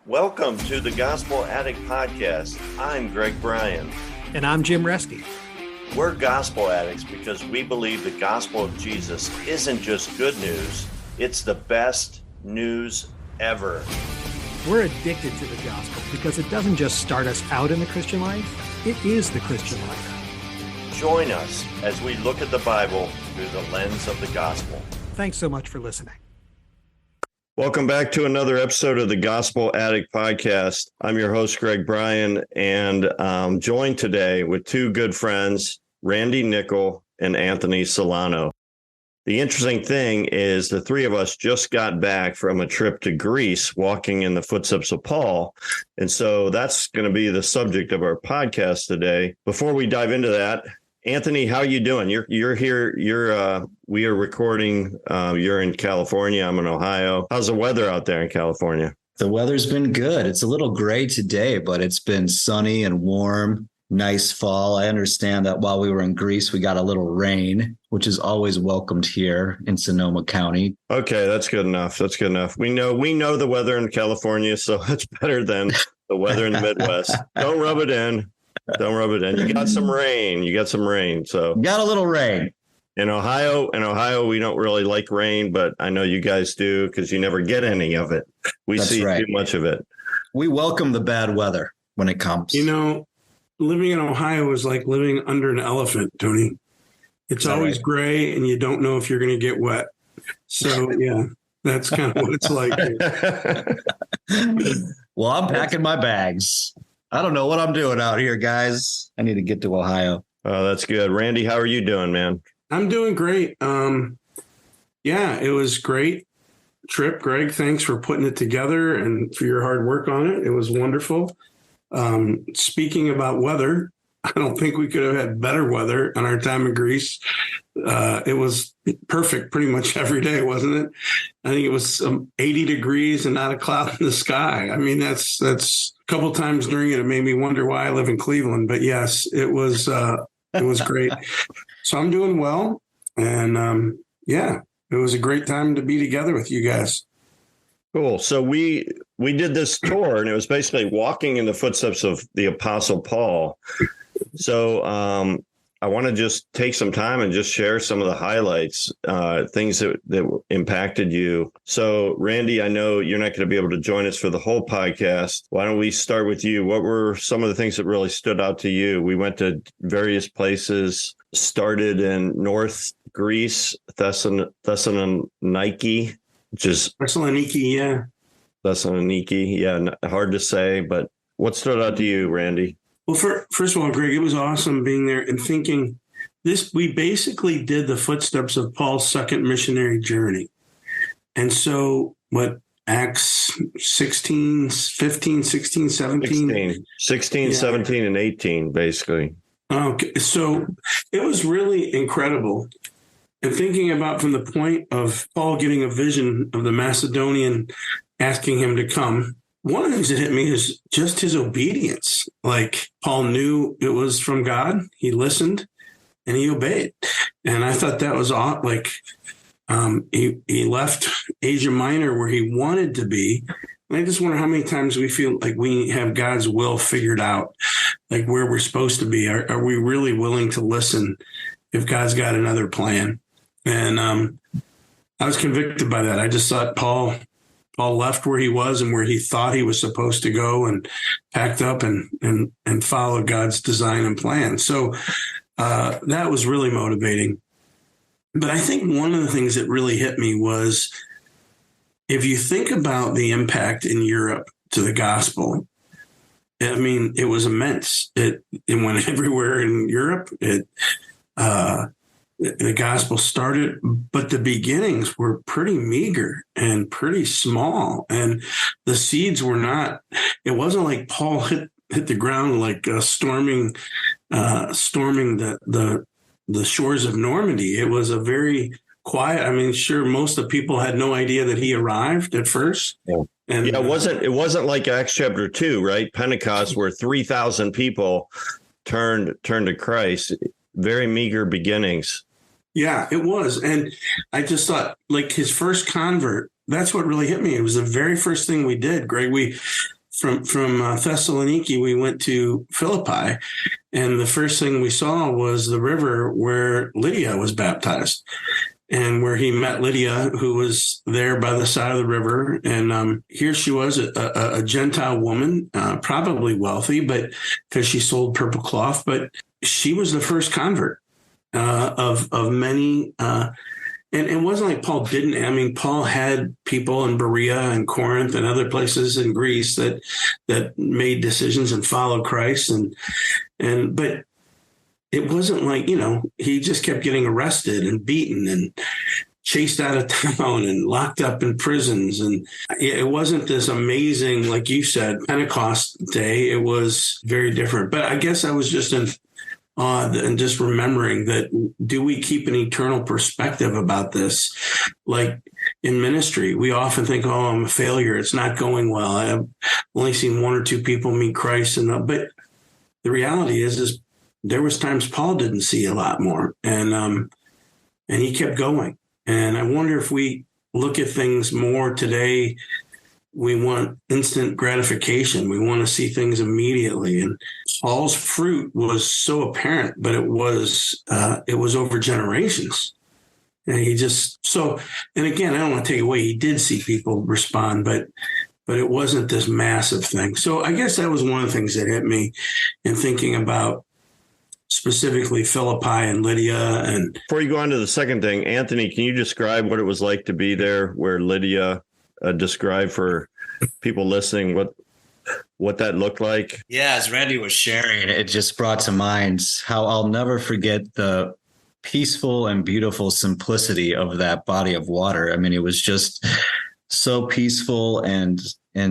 Welcome to the Gospel Addict Podcast. I'm Greg Bryan. And I'm Jim Reske. We're gospel addicts because we believe the gospel of Jesus isn't just good news, it's the best news ever. We're addicted to the gospel because it doesn't just start us out in the Christian life, it is the Christian life. Join us as we look at the Bible through the lens of the gospel. Thanks so much for listening. Welcome back to another episode of the Gospel Addict Podcast. I'm your host, Greg Bryan, and I'm joined today with two good friends, Randy Nickel and Anthony Silano. The interesting thing is the three of us just got back from a trip to Greece, walking in the footsteps of Paul. And so that's going to be the subject of our podcast today. Before we dive into that, Anthony, how are you doing? You're here. We are recording. You're in California. I'm in Ohio. How's the weather out there in California? The weather's been good. It's a little gray today, but it's been sunny and warm. Nice fall. I understand that while we were in Greece, we got a little rain, which is always welcomed here in Sonoma County. Okay, that's good enough. That's good enough. We know the weather in California, so it's better than the weather in the Midwest. Don't rub it in. Don't rub it in. You got some rain. So got a little rain. In Ohio, we don't really like rain, but I know you guys do because you never get any of it. We see too much of it. We welcome the bad weather when it comes. You know, living in Ohio is like living under an elephant, Tony. It's always gray and you don't know if you're going to get wet. So, yeah, that's kind of what it's like here. Well, I'm packing my bags. I don't know what I'm doing out here, guys. I need to get to Ohio. Oh, that's good. Randy, how are you doing, man? I'm doing great. Yeah, it was great trip. Greg, thanks for putting it together and for your hard work on it. It was wonderful. Speaking about weather, I don't think we could have had better weather on our time in Greece. It was perfect pretty much every day, wasn't it? I think it was 80 degrees and not a cloud in the sky. I mean, that's a couple times during it. It made me wonder why I live in Cleveland. But yes, it was great. So I'm doing well. And yeah, it was a great time to be together with you guys. Cool. So we did this tour, and it was basically walking in the footsteps of the Apostle Paul. So I want to just take some time and just share some of the highlights, things that impacted you. So, Randy, I know you're not going to be able to join us for the whole podcast. Why don't we start with you? What were some of the things that really stood out to you? We went to various places, started in North Greece, Thessaloniki, which is Thessaloniki, yeah, hard to say, but what stood out to you, Randy? Well, first of all, Greg, it was awesome being there and thinking this. We basically did the footsteps of Paul's second missionary journey. And so Acts 16, 15, 16, 17? 16, 17, and 18, basically. Okay. So it was really incredible. And thinking about from the point of Paul getting a vision of the Macedonian asking him to come, one of the things that hit me is just his obedience. Like Paul knew it was from God. He listened and he obeyed. And I thought that was like he left Asia Minor where he wanted to be. And I just wonder how many times we feel like we have God's will figured out, like where we're supposed to be. Are we really willing to listen if God's got another plan? And I was convicted by that. I just thought Paul left where he was and where he thought he was supposed to go and packed up and followed God's design and plan. So that was really motivating. But I think one of the things that really hit me was if you think about the impact in Europe to the gospel, I mean, it was immense. It went everywhere in Europe. The gospel started, but the beginnings were pretty meager and pretty small. And the seeds were not, it wasn't like Paul hit the ground like storming the shores of Normandy. It was a very quiet. I mean, sure, most of the people had no idea that he arrived at first. Yeah. And it wasn't like Acts chapter 2, right? Pentecost, where 3,000 people turned to Christ. Very meager beginnings. Yeah, it was. And I just thought, like, his first convert, that's what really hit me. It was the very first thing we did, Greg. from Thessaloniki, we went to Philippi, and the first thing we saw was the river where Lydia was baptized, and where he met Lydia, who was there by the side of the river. And here she was, a Gentile woman, probably wealthy, but because she sold purple cloth, but she was the first convert of many. And it wasn't like Paul didn't. I mean, Paul had people in Berea and Corinth and other places in Greece that made decisions and followed Christ. But it wasn't like, he just kept getting arrested and beaten and chased out of town and locked up in prisons. And it wasn't this amazing, like you said, Pentecost day. It was very different. But I guess I was just in awe and just remembering that, do we keep an eternal perspective about this? Like in ministry, we often think, oh, I'm a failure. It's not going well. I've only seen one or two people meet Christ. But the reality is there was times Paul didn't see a lot more, and he kept going. And I wonder if we look at things more today. We want instant gratification. We want to see things immediately. And Paul's fruit was so apparent, but it was over generations. And and again, I don't want to take away, he did see people respond, but it wasn't this massive thing. So I guess that was one of the things that hit me in thinking about specifically Philippi and Lydia. And before you go on to the second thing, Anthony, can you describe what it was like to be there where Lydia describe for people listening what that looked like? Yeah, as Randy was sharing, it just brought to mind how I'll never forget the peaceful and beautiful simplicity of that body of water. I mean, it was just so peaceful and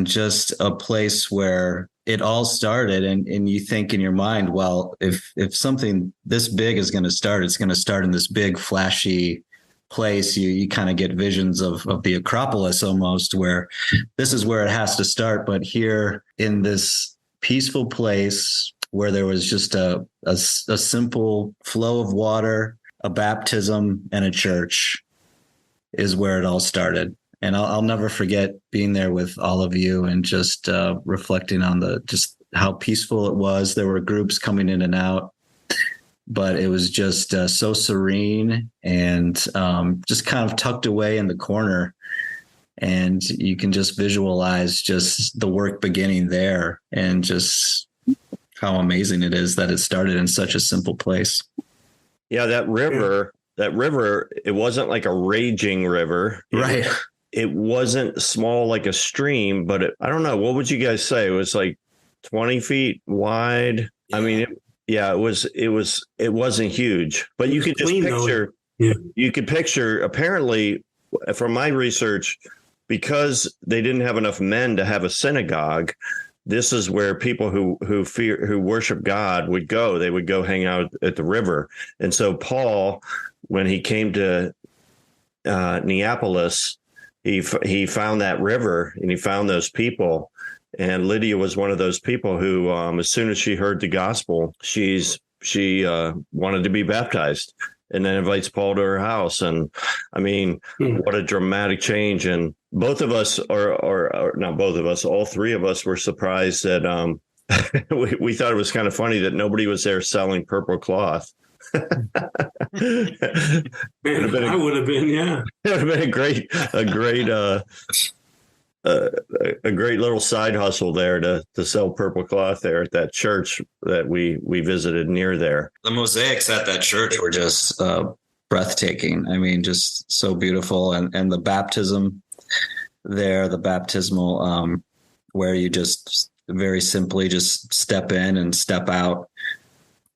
just a place where it all started. And you think in your mind, well, if something this big is going to start, it's going to start in this big flashy place. You kind of get visions of the Acropolis almost, where this is where it has to start. But here in this peaceful place where there was just a simple flow of water, a baptism, and a church is where it all started. And I'll never forget being there with all of you and just reflecting on just how peaceful it was. There were groups coming in and out, but it was just so serene and just kind of tucked away in the corner. And you can just visualize just the work beginning there and just how amazing it is that it started in such a simple place. Yeah, that river, it wasn't like a raging river. Right. It wasn't small like a stream, but I don't know. What would you guys say? It was like 20 feet wide. Yeah. I mean, it wasn't huge, but you could just picture, you could picture, apparently from my research, because they didn't have enough men to have a synagogue, this is where people who worship God would go. They would go hang out at the river. And so Paul, when he came to Neapolis, he found that river and he found those people. And Lydia was one of those people who, as soon as she heard the gospel, she wanted to be baptized, and then invites Paul to her house. And I mean, what a dramatic change. And both of us, or not both of us, all three of us were surprised that we thought it was kind of funny that nobody was there selling purple cloth. Man, I would have been, yeah. It would have been a great little side hustle there to sell purple cloth there at that church that we visited near there. The mosaics at that church were just breathtaking. I mean, just so beautiful. And the baptism there, the baptismal, where you just very simply just step in and step out.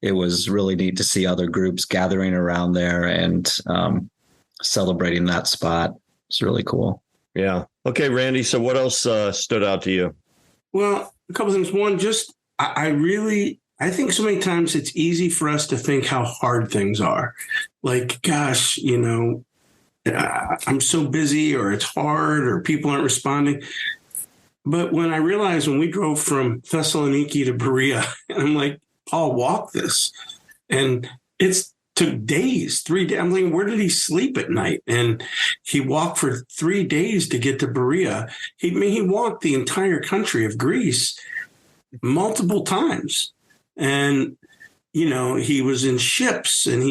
It was really neat to see other groups gathering around there and celebrating that spot. It's really cool. Yeah. Okay, Randy. So what else stood out to you? Well, a couple things. One, just I think so many times it's easy for us to think how hard things are. Like, gosh, I'm so busy, or it's hard, or people aren't responding. But when I realized when we drove from Thessaloniki to Berea, and I'm like, Paul walked this, and it's took days, 3 days. I'm thinking, where did he sleep at night? And he walked for 3 days to get to Berea. He walked the entire country of Greece multiple times. And, he was in ships, and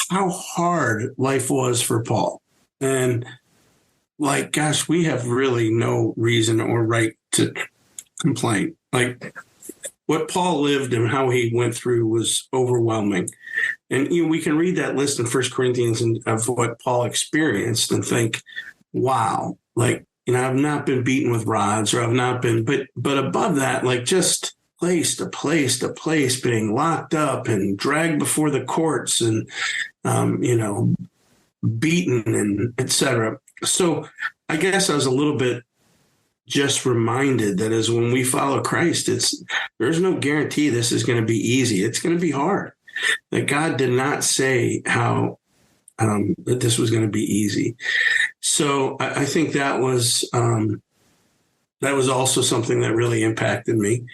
how hard life was for Paul. And gosh, we have really no reason or right to complain. What Paul lived and how he went through was overwhelming. And we can read that list in 1 Corinthians of what Paul experienced and think, wow, I've not been beaten with rods, or I've not been, but above that, just place to place to place, being locked up and dragged before the courts and, beaten and et cetera. So I guess I was a little bit just reminded that as when we follow Christ, there's no guarantee this is going to be easy. It's going to be hard. That God did not say how that this was going to be easy. So I think that was also something that really impacted me.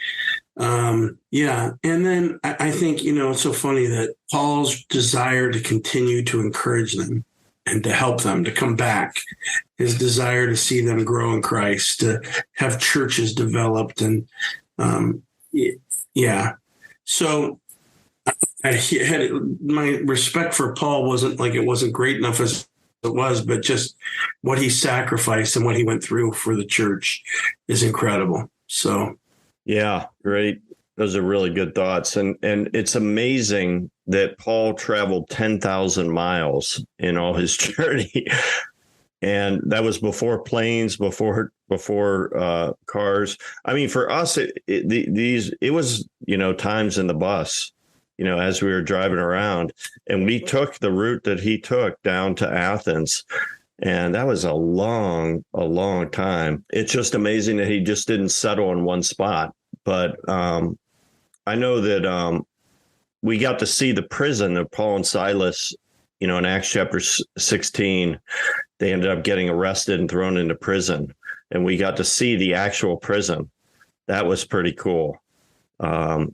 Yeah. And then I think, it's so funny that Paul's desire to continue to encourage them and to help them to come back, his desire to see them grow in Christ, to have churches developed. And yeah. So my respect for Paul wasn't it wasn't great enough as it was, but just what he sacrificed and what he went through for the church is incredible. So, yeah, great. Those are really good thoughts. And it's amazing that Paul traveled 10,000 miles in all his journey. And that was before planes, before cars. I mean, for us, it was, times in the bus, as we were driving around, and we took the route that he took down to Athens. And that was a long time. It's just amazing that he just didn't settle in one spot. But I know that we got to see the prison of Paul and Silas, in Acts chapter 16. They ended up getting arrested and thrown into prison. And we got to see the actual prison. That was pretty cool. You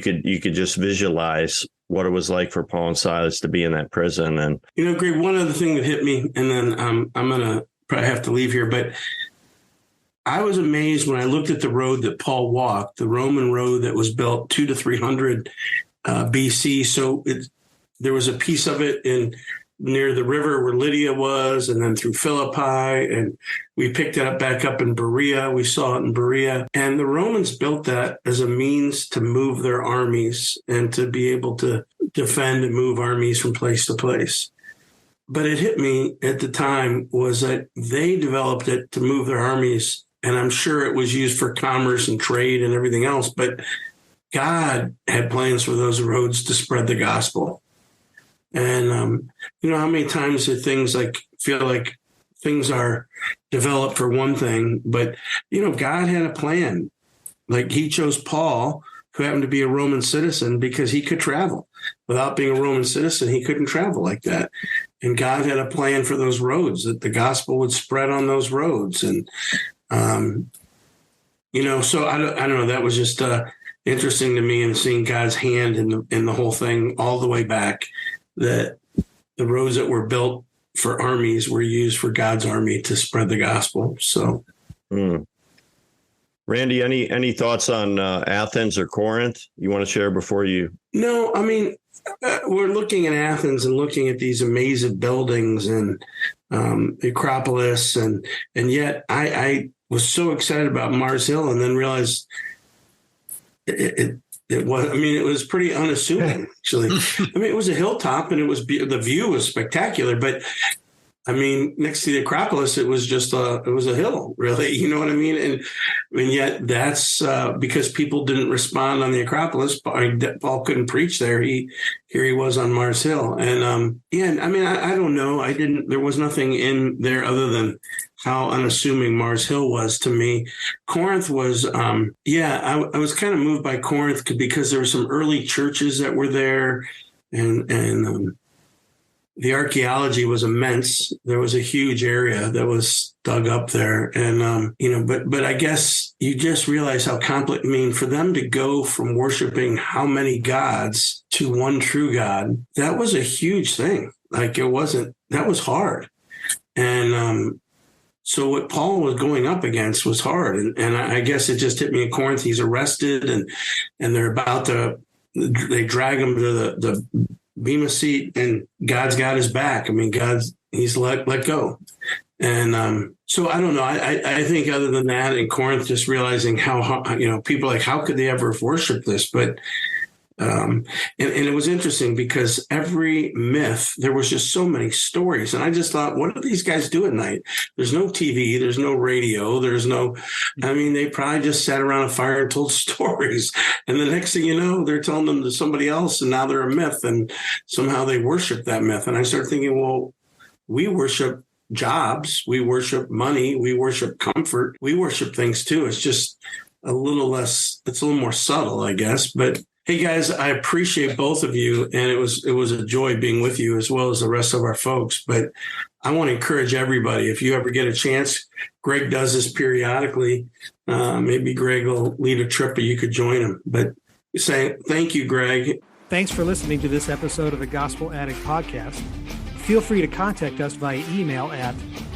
could just visualize what it was like for Paul and Silas to be in that prison. And Greg, one other thing that hit me, and then I'm gonna probably have to leave here, but I was amazed when I looked at the road that Paul walked, the Roman road that was built 200 to 300 BC. So there was a piece of it near the river where Lydia was, and then through Philippi, and we picked it up back up in Berea. We saw it in Berea. And the Romans built that as a means to move their armies and to be able to defend and move armies from place to place. But it hit me at the time was that they developed it to move their armies, and I'm sure it was used for commerce and trade and everything else, but God had plans for those roads to spread the gospel. And, how many times do things feel like things are developed for one thing, but, God had a plan. He chose Paul, who happened to be a Roman citizen, because he could travel. Without being a Roman citizen, he couldn't travel like that. And God had a plan for those roads, that the gospel would spread on those roads. And, so I don't know, that was just interesting to me, and seeing God's hand in the whole thing all the way back, that the roads that were built for armies were used for God's army to spread the gospel. So, Randy, any thoughts on Athens or Corinth you want to share before you? No, I mean, we're looking at Athens and looking at these amazing buildings and the Acropolis, and yet I was so excited about Mars Hill, and then realized it was pretty unassuming, actually. It was a hilltop, and the view was spectacular, but next to the Acropolis, it was just a hill, really. You know what I mean? And yet that's because people didn't respond on the Acropolis. Paul couldn't preach there. Here he was on Mars Hill. And I don't know. There was nothing in there other than how unassuming Mars Hill was to me. Corinth was, I was kind of moved by Corinth because there were some early churches that were there, and the archaeology was immense. There was a huge area that was dug up there. And, but I guess you just realize how complex, for them to go from worshiping how many gods to one true God, that was a huge thing. Like that was hard. And, so what Paul was going up against was hard. And I guess it just hit me in Corinth. He's arrested and they're they drag him to the Bema seat, and God's got his back. He's let go. And so I don't know. I think other than that, in Corinth, just realizing how, people like, how could they ever worship this? But and it was interesting because every myth, there was just so many stories. And I just thought, what do these guys do at night? There's no TV, there's no radio, they probably just sat around a fire and told stories. And the next thing you know, they're telling them to somebody else, and now they're a myth, and somehow they worship that myth. And I started thinking, well, we worship jobs, we worship money, we worship comfort, we worship things too. It's just it's a little more subtle, I guess. But hey guys, I appreciate both of you, and it was a joy being with you as well as the rest of our folks. But I want to encourage everybody, if you ever get a chance, Greg does this periodically. Maybe Greg will lead a trip, or you could join him. But thank you, Greg. Thanks for listening to this episode of the Gospel Addict Podcast. Feel free to contact us via email at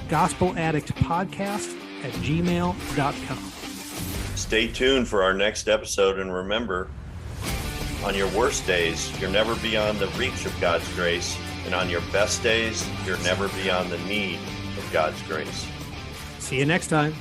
gospeladdictpodcast@gmail.com. Stay tuned for our next episode, and remember, on your worst days, you're never beyond the reach of God's grace, and on your best days, you're never beyond the need of God's grace. See you next time.